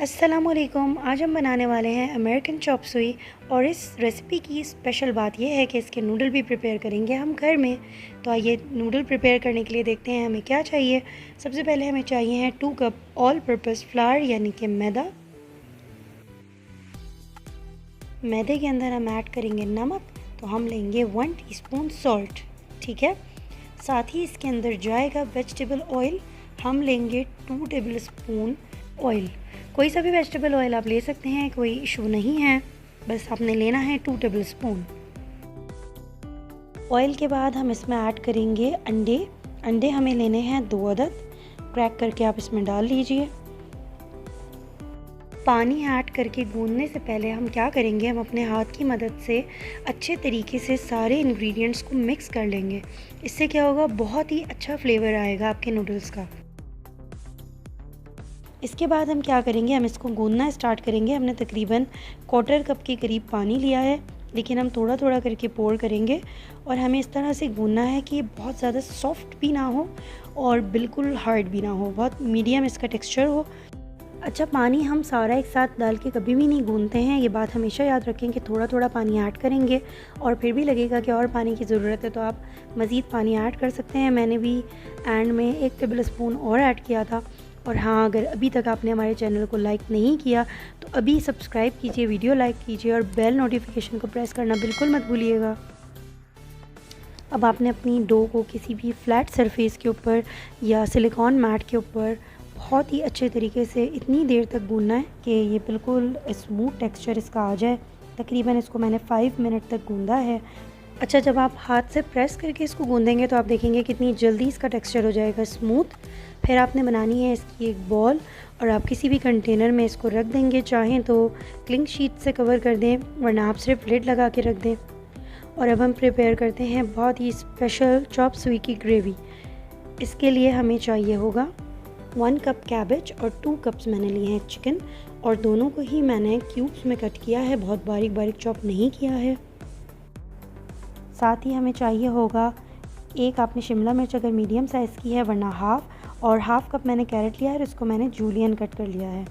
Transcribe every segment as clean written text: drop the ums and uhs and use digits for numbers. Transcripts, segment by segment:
अस्सलामुअलैकुम। आज हम बनाने वाले हैं अमेरिकन चॉप सुई। और इस रेसिपी की स्पेशल बात यह है कि इसके नूडल भी प्रिपेयर करेंगे हम घर में। तो आइए नूडल प्रिपेयर करने के लिए देखते हैं हमें क्या चाहिए। सबसे पहले हमें चाहिए है 2 कप ऑल पर्पस फ्लावर यानी कि मैदा। मैदे के अंदर हम ऐड करेंगे नमक, तो हम लेंगे 1 टीस्पून सॉल्ट। ठीक है। साथ ही इसके अंदर जाएगा वेजिटेबल ऑयल। हम लेंगे 2 टेबल स्पून ऑयल। कोई सा भी वेजिटेबल ऑयल आप ले सकते हैं, कोई इशू नहीं है, बस आपने लेना है 2 टेबल स्पून। ऑयल के बाद हम इसमें ऐड करेंगे अंडे हमें लेने हैं 2 अदद। क्रैक करके आप इसमें डाल लीजिए। पानी ऐड करके गूंदने से पहले हम क्या करेंगे, हम अपने हाथ की मदद से अच्छे तरीके से सारे इंग्रेडिएंट्स को मिक्स कर लेंगे। इससे क्या होगा, बहुत ही अच्छा फ्लेवर आएगा आपके नूडल्स का। इसके बाद हम क्या करेंगे, हम इसको गूंदना स्टार्ट करेंगे। हमने तकरीबन 1/4 कप के करीब पानी लिया है, लेकिन हम थोड़ा थोड़ा करके पोर करेंगे। और हमें इस तरह से गूंदना है कि ये बहुत ज़्यादा सॉफ्ट भी ना हो और बिल्कुल हार्ड भी ना हो, बहुत मीडियम इसका टेक्सचर हो। अच्छा, पानी हम सारा एक साथ डाल के कभी भी नहीं गूंदते हैं, ये बात हमेशा याद रखें कि थोड़ा थोड़ा पानी ऐड करेंगे। और फिर भी लगेगा कि और पानी की ज़रूरत है तो आप मज़ीद पानी ऐड कर सकते हैं। मैंने भी एंड में 1 टेबल स्पून और ऐड किया था। और हाँ, अगर अभी तक आपने हमारे चैनल को लाइक नहीं किया तो अभी सब्सक्राइब कीजिए, वीडियो लाइक कीजिए और बेल नोटिफिकेशन को प्रेस करना बिल्कुल मत भूलिएगा। अब आपने अपनी डो को किसी भी फ्लैट सरफेस के ऊपर या सिलिकॉन मैट के ऊपर बहुत ही अच्छे तरीके से इतनी देर तक गूंदना है कि ये बिल्कुल स्मूथ टेक्सचर इसका आ जाए। तकरीबन इसको मैंने 5 मिनट तक गूंदा है। अच्छा, जब आप हाथ से प्रेस करके इसको गूंदेंगे तो आप देखेंगे कितनी जल्दी इसका टेक्सचर हो जाएगा स्मूथ। फिर आपने बनानी है इसकी एक बॉल और आप किसी भी कंटेनर में इसको रख देंगे। चाहें तो क्लिंग शीट से कवर कर दें, वरना आप सिर्फ लिड लगा के रख दें। और अब हम प्रिपेयर करते हैं बहुत ही स्पेशल चॉप सुई की ग्रेवी। इसके लिए हमें चाहिए होगा 1 कप कैबेज और 2 कप्स मैंने लिए हैं चिकन, और दोनों को ही मैंने क्यूब्स में कट किया है, बहुत बारीक बारीक चॉप नहीं किया है। साथ ही हमें चाहिए होगा एक आपने शिमला मिर्च अगर मीडियम साइज़ की है, वरना हाफ़, और हाफ़ कप मैंने कैरेट लिया है और इसको मैंने जूलियन कट कर लिया है।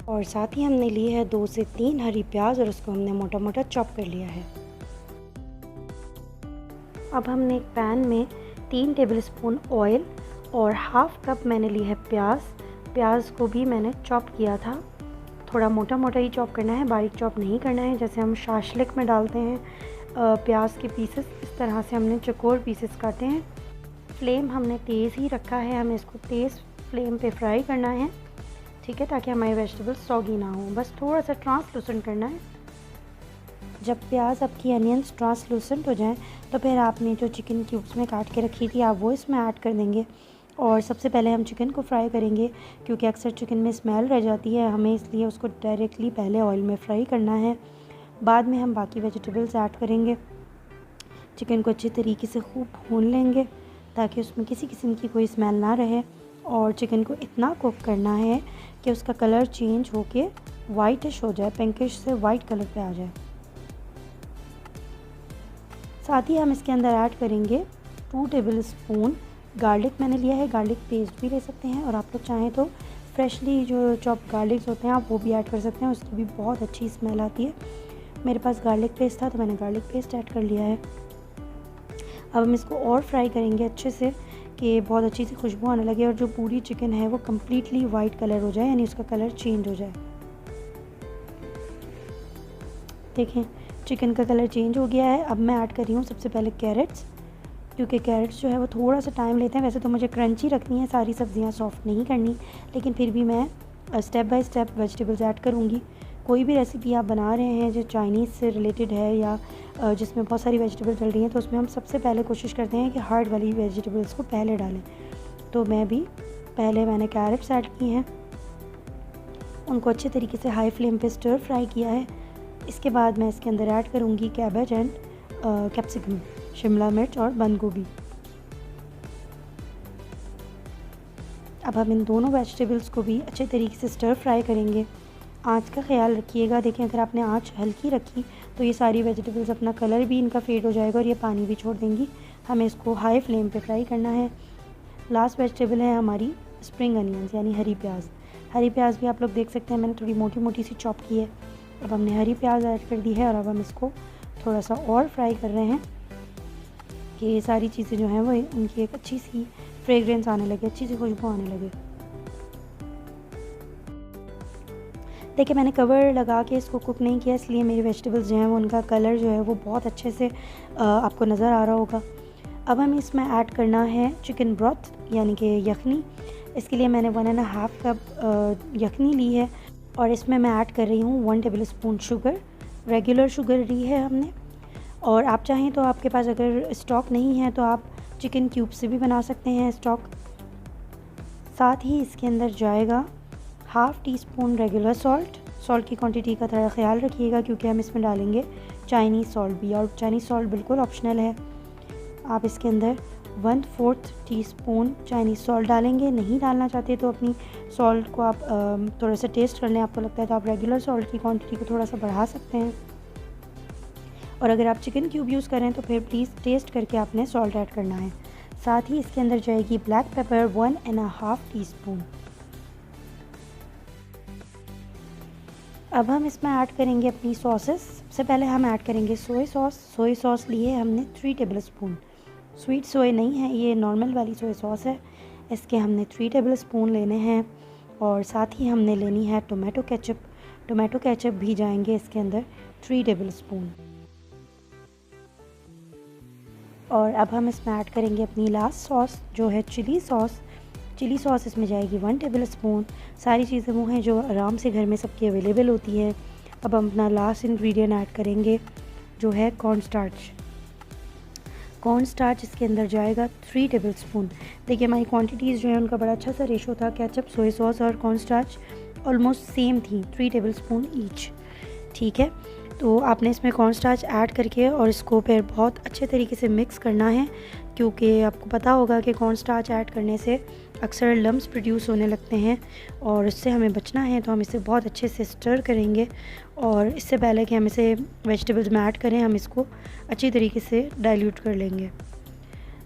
और साथ ही हमने लिए है 2 से 3 हरी प्याज और उसको हमने मोटा मोटा चॉप कर लिया है। अब हमने एक पैन में 3 टेबल स्पून ऑयल और हाफ़ कप मैंने ली है प्याज को भी मैंने चॉप किया था। थोड़ा मोटा मोटा ही चॉप करना है, बारीक चॉप नहीं करना है। जैसे हम शाशलिक में डालते हैं प्याज के पीसेस, इस तरह से हमने चौकोर पीसेस काटे हैं। फ्लेम हमने तेज़ ही रखा है, हमें इसको तेज़ फ्लेम पे फ्राई करना है। ठीक है, ताकि हमारे वेजिटेबल्स सॉगी ना हो, बस थोड़ा सा ट्रांसलूसेंट करना है। जब प्याज आपकी अनियंस ट्रांसलूसेंट हो जाएं तो फिर आपने जो चिकन क्यूब्स में काट के रखी थी आप वो इसमें ऐड कर देंगे। और सबसे पहले हम चिकन को फ्राई करेंगे, क्योंकि अक्सर चिकन में स्मेल रह जाती है, हमें इसलिए उसको डायरेक्टली पहले ऑयल में फ्राई करना है। बाद में हम बाकी वेजिटेबल्स ऐड करेंगे। चिकन को अच्छे तरीके से खूब भून लेंगे ताकि उसमें किसी किस्म की कोई स्मेल ना रहे। और चिकन को इतना कुक करना है कि उसका कलर चेंज होके वाइटिश हो जाए, पिंकिश से वाइट कलर पे आ जाए। साथ ही हम इसके अंदर ऐड करेंगे 2 टेबल स्पून गार्लिक मैंने लिया है। गार्लिक पेस्ट भी ले सकते हैं, और आप लोग चाहें तो फ्रेशली जो चॉप गार्लिक्स होते हैं आप वो भी ऐड कर सकते हैं, उसकी भी बहुत अच्छी स्मेल आती है। मेरे पास गार्लिक पेस्ट था तो मैंने गार्लिक पेस्ट ऐड कर लिया है। अब हम इसको और फ्राई करेंगे अच्छे से कि बहुत अच्छी सी खुशबू आने लगे और जो पूरी चिकन है वो कम्प्लीटली वाइट कलर हो जाए, यानी उसका कलर चेंज हो जाए। देखें, चिकन का कलर चेंज हो गया है। अब मैं ऐड कर रही हूँ सबसे पहले कैरेट्स, क्योंकि कैरेट्स जो है वो थोड़ा सा टाइम लेते हैं। वैसे तो मुझे क्रंची रखनी है, सारी सब्जियाँ सॉफ्ट नहीं करनी, लेकिन फिर भी मैं step by step vegetables add करूँगी। कोई भी रेसिपी आप बना रहे हैं जो चाइनीज़ से रिलेटेड है या जिसमें बहुत सारी वेजिटेबल डल रही हैं, तो उसमें हम सबसे पहले कोशिश करते हैं कि हार्ड वाली वेजिटेबल्स को पहले डालें। तो मैंने कैरेट्स ऐड की हैं, उनको अच्छे तरीके से हाई फ्लेम पे स्टर फ्राई किया है। इसके बाद मैं इसके अंदर ऐड करूँगी कैबेज एंड कैप्सिकम, शिमला मिर्च और बंद गोभी। अब हम इन दोनों वेजिटेबल्स को भी अच्छे तरीके से स्टर फ्राई करेंगे। आँच का ख्याल रखिएगा। देखें, अगर आपने आँच हल्की रखी तो ये सारी वेजिटेबल्स अपना कलर भी इनका फेड हो जाएगा और ये पानी भी छोड़ देंगी। हमें इसको हाई फ्लेम पे फ्राई करना है। लास्ट वेजिटेबल है हमारी स्प्रिंग अनियंस यानी हरी प्याज। हरी प्याज भी आप लोग देख सकते हैं मैंने थोड़ी मोटी मोटी सी चॉप की है। अब हमने हरी प्याज ऐड कर दी है और अब हम इसको थोड़ा सा और फ्राई कर रहे हैं कि ये सारी चीज़ें जो हैं वो उनकी एक अच्छी सी फ्रेगरेंस आने लगे, अच्छी सी खुशबू आने लगे। देखिए मैंने कवर लगा के इसको कुक नहीं किया, इसलिए मेरी वेजिटेबल्स जो हैं वो उनका कलर जो है वो बहुत अच्छे से आपको नज़र आ रहा होगा। अब हमें इसमें ऐड करना है चिकन ब्रॉथ यानी कि यखनी। इसके लिए मैंने 1.5 कप यखनी ली है और इसमें मैं ऐड कर रही हूँ 1 tablespoon sugar. Regular sugar ली है हमने, और आप चाहें तो आपके पास अगर स्टॉक नहीं है तो आप चिकन क्यूब से भी बना सकते हैं स्टॉक। साथ ही इसके अंदर जाएगा 1/2 टीस्पून रेगुलर सॉल्ट की क्वांटिटी का थोड़ा ख्याल रखिएगा क्योंकि हम इसमें डालेंगे चाइनीज़ सॉल्ट भी, और चाइनीज़ सॉल्ट बिल्कुल ऑप्शनल है। आप इसके अंदर 1/4 टीस्पून चाइनीज़ सॉल्ट डालेंगे। नहीं डालना चाहते तो अपनी सॉल्ट को आप थोड़ा सा टेस्ट कर लें, आपको लगता है तो आप रेगुलर सॉल्ट की क्वांटिटी को थोड़ा सा बढ़ा सकते हैं। और अगर आप चिकन क्यूब यूज़ करें तो फिर प्लीज़ टेस्ट करके आपने सॉल्ट ऐड करना है। साथ ही इसके अंदर जाएगी ब्लैक पेपर 1.5 टीस्पून। अब हम इसमें ऐड करेंगे अपनी सॉसेस। सबसे पहले हम ऐड करेंगे सोया सॉस लिए हमने 3 टेबल स्पून। स्वीट सोया नहीं है, ये नॉर्मल वाली सोया सॉस है। इसके हमने 3 टेबल स्पून लेने हैं। और साथ ही हमने लेनी है टोमेटो केचप भी जाएंगे इसके अंदर 3 टेबल स्पून। और अब हम इसमें ऐड करेंगे अपनी लास्ट सॉस जो है चिली सॉस इसमें जाएगी 1 टेबल स्पून। सारी चीज़ें वो हैं जो आराम से घर में सबकी अवेलेबल होती है। अब हम अपना लास्ट इंग्रेडिएंट ऐड करेंगे जो है कॉर्न स्टार्च इसके अंदर जाएगा 3 टेबल स्पून। देखिए हमारी क्वांटिटीज़ जो है उनका बड़ा अच्छा सा रेशो था। केचप, सोया सॉस और कॉर्न स्टार्च ऑलमोस्ट सेम थी, 3 टेबल स्पून ईच। ठीक है, तो आपने इसमें कॉर्न स्टार्च ऐड करके और इसको फिर बहुत अच्छे तरीके से मिक्स करना है, क्योंकि आपको पता होगा कि कॉर्न स्टार्च ऐड करने से अक्सर लम्स प्रोड्यूस होने लगते हैं और इससे हमें बचना है। तो हम इसे बहुत अच्छे से स्टर करेंगे और इससे पहले कि हम इसे वेजिटेबल्स में ऐड करें हम इसको अच्छी तरीके से डाइल्यूट कर लेंगे।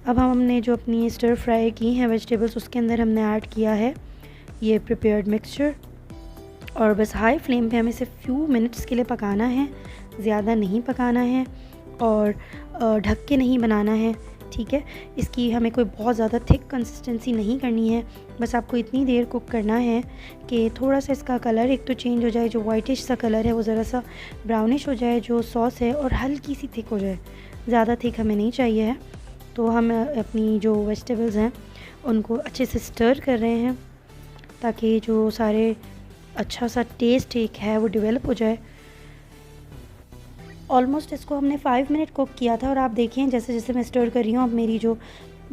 अब हमने जो अपनी स्टर फ्राई की हैं वेजिटेबल्स उसके अंदर हमने ऐड किया है ये प्रिपेयर्ड मिक्सचर, और बस हाई फ्लेम पे हमें इसे फ्यू मिनट्स के लिए पकाना है, ज़्यादा नहीं पकाना है और ढक के नहीं बनाना है। ठीक है, इसकी हमें कोई बहुत ज़्यादा थिक कंसिस्टेंसी नहीं करनी है, बस आपको इतनी देर कुक करना है कि थोड़ा सा इसका कलर एक तो चेंज हो जाए, जो वाइटिश सा कलर है वो ज़रा सा ब्राउनिश हो जाए जो सॉस है, और हल्की सी थिक हो जाए, ज़्यादा थिक हमें नहीं चाहिए है। तो हम अपनी जो वेजिटेबल्स हैं उनको अच्छे से स्टर कर रहे हैं ताकि जो सारे अच्छा सा टेस्ट एक है वो डेवलप हो जाए। ऑलमोस्ट इसको हमने 5 मिनट कुक किया था और आप देखिए जैसे जैसे मैं स्टर कर रही हूँ अब मेरी जो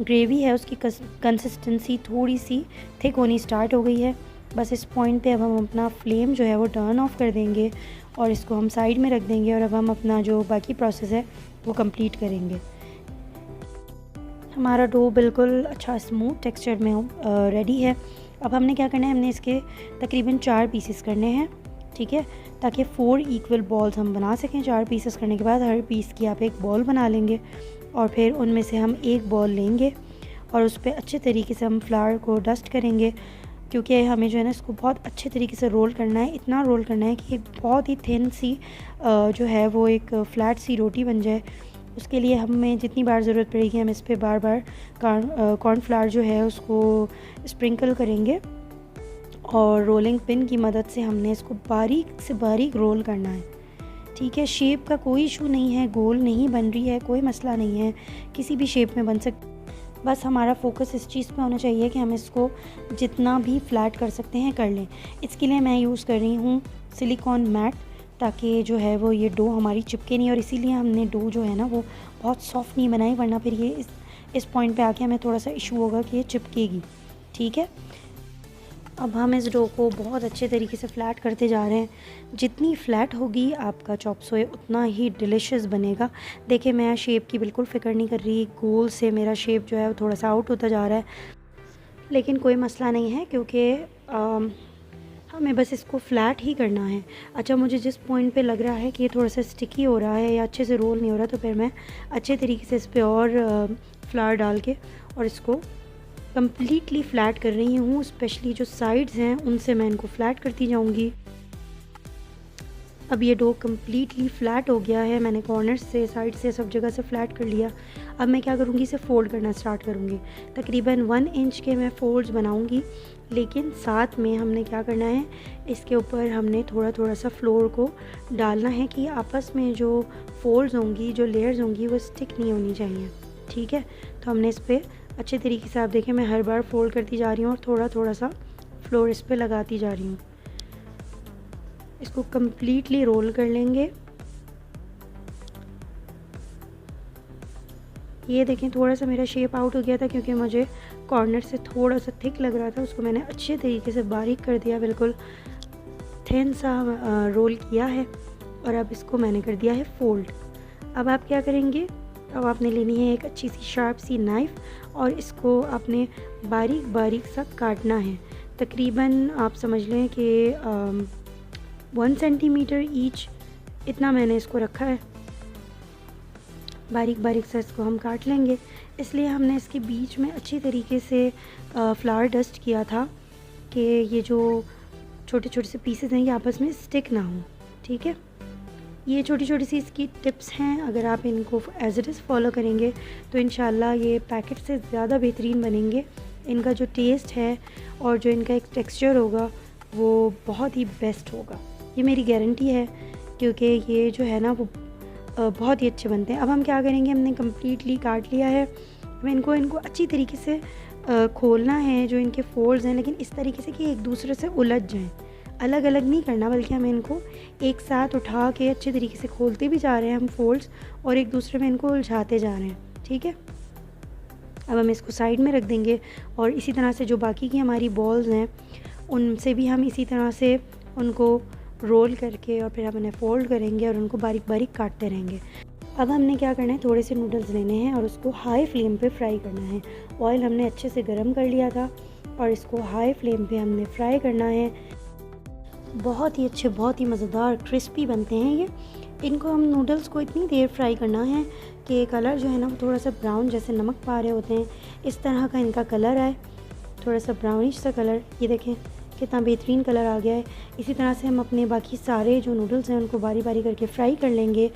ग्रेवी है उसकी कंसिस्टेंसी थोड़ी सी थिक होनी स्टार्ट हो गई है। बस इस पॉइंट पे अब हम अपना फ्लेम जो है वो टर्न ऑफ कर देंगे और इसको हम साइड में रख देंगे और अब हम अपना जो बाकी प्रोसेस है वो कंप्लीट करेंगे। हमारा डो बिल्कुल अच्छा स्मूथ टेक्सचर में रेडी है। अब हमने क्या करना है, हमने इसके तकरीबन 4 पीसेस करने हैं। ठीक है, ताकि 4 इक्वल बॉल्स हम बना सकें। 4 पीसेस करने के बाद हर पीस की आप एक बॉल बना लेंगे और फिर उनमें से हम एक बॉल लेंगे और उस पर अच्छे तरीके से हम फ्लावर को डस्ट करेंगे, क्योंकि हमें जो है ना इसको बहुत अच्छे तरीके से रोल करना है। इतना रोल करना है कि एक बहुत ही थिन सी जो है वो एक फ्लैट सी रोटी बन जाए। उसके लिए हमें जितनी बार ज़रूरत पड़ेगी हम इस पर बार बार कॉर्नफ्लावर जो है उसको स्प्रिंकल करेंगे और रोलिंग पिन की मदद से हमने इसको बारीक से बारीक रोल करना है। ठीक है, शेप का कोई इशू नहीं है, गोल नहीं बन रही है कोई मसला नहीं है, किसी भी शेप में बन सकती। बस हमारा फोकस इस चीज़ पे होना चाहिए कि हम इसको जितना भी फ्लैट कर सकते हैं कर लें। इसके लिए मैं यूज़ कर रही हूँ सिलिकॉन मैट, ताकि जो है वो ये डो हमारी चिपके नहीं, और इसीलिए हमने डो जो है ना वो बहुत सॉफ्ट नहीं बनाई, वरना फिर ये इस पॉइंट पे आके हमें थोड़ा सा इशू होगा कि ये चिपकेगी। ठीक है, अब हम इस डो को बहुत अच्छे तरीके से फ्लैट करते जा रहे हैं। जितनी फ्लैट होगी आपका चॉप सोए उतना ही डिलीशियस बनेगा। देखिए मैं शेप की बिल्कुल फ़िक्र नहीं कर रही, गोल से मेरा शेप जो है वो थोड़ा सा आउट होता जा रहा है, लेकिन कोई मसला नहीं है क्योंकि हमें बस इसको फ्लैट ही करना है। अच्छा, मुझे जिस पॉइंट पे लग रहा है कि ये थोड़ा सा स्टिकी हो रहा है या अच्छे से रोल नहीं हो रहा, तो फिर मैं अच्छे तरीके से इस पर और फ्लावर डाल के और इसको कम्प्लीटली फ़्लैट कर रही हूँ, स्पेशली जो साइड्स हैं उनसे मैं इनको फ़्लैट करती जाऊँगी। अब ये डो कम्प्लीटली फ़्लैट हो गया है, मैंने कॉर्नर से, साइड से, सब जगह से फ़्लैट कर लिया। अब मैं क्या करूँगी, इसे फ़ोल्ड करना स्टार्ट करूँगी। तकरीबन 1 इंच के मैं फ़ोल्ड्स बनाऊँगी, लेकिन साथ में हमने क्या करना है, इसके ऊपर हमने थोड़ा थोड़ा सा फ्लोर को डालना है कि आपस में जो फ़ोल्ड्स होंगी, जो लेयर्स होंगी, वो स्टिक नहीं होनी चाहिए। ठीक है, तो हमने इस पर अच्छे तरीके से, आप देखें मैं हर बार फ़ोल्ड करती जा रही हूँ और थोड़ा थोड़ा सा फ्लोर इस पर लगाती जा रही हूँ। इसको कम्प्लीटली रोल कर लेंगे। ये देखें थोड़ा सा मेरा शेप आउट हो गया था क्योंकि मुझे कॉर्नर से थोड़ा सा थिक लग रहा था, उसको मैंने अच्छे तरीके से बारीक कर दिया, बिल्कुल थिन सा रोल किया है और अब इसको मैंने कर दिया है फ़ोल्ड। अब आप क्या करेंगे, अब आपने लेनी है एक अच्छी सी शार्प सी नाइफ़ और इसको आपने बारीक बारीक सा काटना है। तकरीबन आप समझ लें कि 1 सेंटीमीटर ईच, इतना मैंने इसको रखा है। बारीक बारीक से इसको हम काट लेंगे, इसलिए हमने इसके बीच में अच्छी तरीके से फ्लावर डस्ट किया था कि ये जो छोटे छोटे से पीसेस हैं ये आपस में स्टिक ना हो। ठीक है, ये छोटी छोटी सी इसकी टिप्स हैं, अगर आप इनको एज इट इज़ फॉलो करेंगे तो इंशाल्लाह ये पैकेट से ज़्यादा बेहतरीन बनेंगे। इनका जो टेस्ट है और जो इनका एक टेक्सचर होगा वो बहुत ही बेस्ट होगा, ये मेरी गारंटी है, क्योंकि ये जो है ना वो बहुत ही अच्छे बनते हैं। अब हम क्या करेंगे, हमने कम्प्लीटली काट लिया है, हमें इनको अच्छी तरीके से खोलना है जो इनके फोल्ड्स हैं, लेकिन इस तरीके से कि एक दूसरे से उलझ जाएं। अलग अलग नहीं करना, बल्कि हमें इनको एक साथ उठा के अच्छे तरीके से खोलते भी जा रहे हैं हम फोल्ड्स और एक दूसरे में इनको उलझाते जा रहे हैं। ठीक है, अब हम इसको साइड में रख देंगे और इसी तरह से जो बाकी की हमारी बॉल्स हैं उनसे भी हम इसी तरह से उनको रोल करके और फिर हम उन्हें फ़ोल्ड करेंगे और उनको बारीक बारीक काटते रहेंगे। अब हमने क्या करना है, थोड़े से नूडल्स लेने हैं और उसको हाई फ्लेम पे फ्राई करना है। ऑयल हमने अच्छे से गर्म कर लिया था और इसको हाई फ्लेम पे हमने फ्राई करना है। बहुत ही अच्छे, बहुत ही मज़ेदार क्रिस्पी बनते हैं ये। इनको हम नूडल्स को इतनी देर फ्राई करना है कि कलर जो है ना वो थोड़ा सा ब्राउन, जैसे नमक पा रहे होते हैं इस तरह का इनका कलर आए, थोड़ा सा ब्राउनिश सा कलर। ये देखें कितना बेहतरीन कलर आ गया है। इसी तरह से हम अपने बाकी सारे जो नूडल्स हैं उनको बारी बारी करके फ्राई कर लेंगे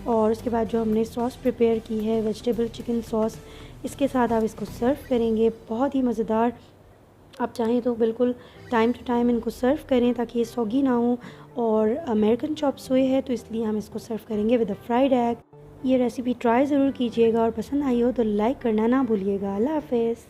और उसके बाद जो हमने सॉस प्रिपेयर की है, वेजिटेबल चिकन सॉस, इसके साथ आप इसको सर्व करेंगे। बहुत ही मज़ेदार। आप चाहें तो बिल्कुल टाइम टू टाइम इनको सर्व करें ताकि ये सॉगी ना हो। और अमेरिकन चॉप सोए है तो इसलिए हम इसको सर्व करेंगे विद अ फ्राइड एग। ये रेसिपी ट्राई ज़रूर कीजिएगा और पसंद आई हो तो लाइक करना ना भूलिएगा। अल्लाह हाफ़िज़।